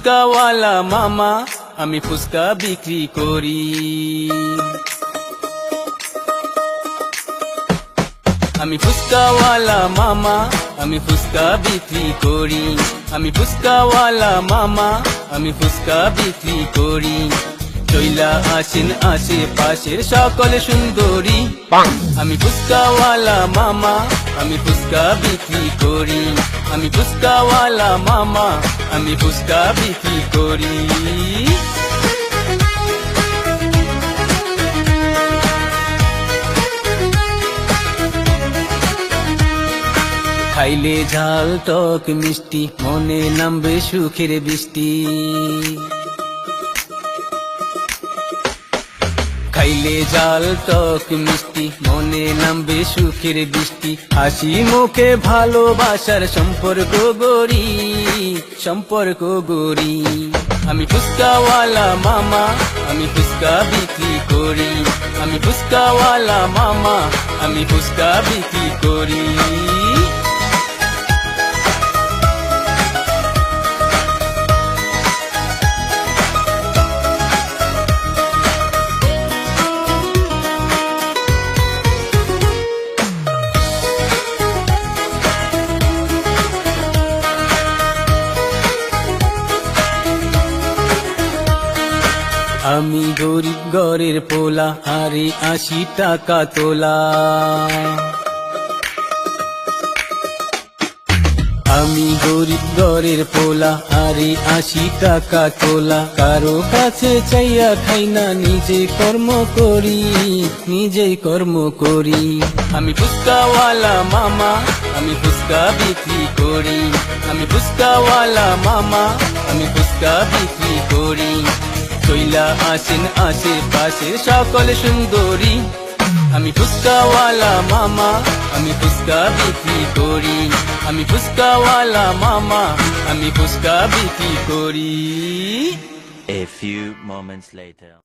ফুচকাওয়ালা মামা, আমি ফুচকা বিক্রি করি। আমি ফুচকাওয়ালা মামা, আমি ফুচকা বিক্রি করি। আমি ফুচকাওয়ালা মামা, আমি ফুচকা বিক্রি করি। চইলা আসেন আশেপাশের সকল সুন্দরী। আমি ফুচকাওয়ালা মামা, আমি ফুচকা বিক্রি করি। আমি ফুচকাওয়ালা মামা, আমি ফুচকা বিক্রি করি। খাইলে ঝাল টক মিষ্টি, মনে নামবে সুখের বৃষ্টি। খাইলে ঝাল টক মিষ্টি, মনে নামবে সুখের বৃষ্টি। হাসি মুখে ভালোবাসার সম্পর্ক গড়ি, সম্পর্ক গড়ি। আমি ফুচকাওয়ালা মামা, আমি ফুচকা বিক্রি করি। আমি ফুচকাওয়ালা মামা, আমি ফুচকা বিক্রি করি। আমি গরিব ঘরের পোলা, আরে 80 টাকা তোলা। আমি গরিব ঘরের পোলা, আরে 80 টাকা তোলা। কারো কাছে চাইয়া খাই না, নিজে কর্ম করি, নিজেই কর্ম করি। আমি ফুচকাওয়ালা মামা, আমি ফুচকা বিক্রি করি। আমি ফুচকাওয়ালা মামা, আমি ফুচকা বিক্রি করি। চইলা আসেন আশেপাশে সকল সুন্দরী। আমি ফুচকাওয়ালা মামা, আমি ফুচকা বিক্রি করি। আমি ফুচকাওয়ালা মামা, আমি ফুচকা বিক্রি করি। A few moments later.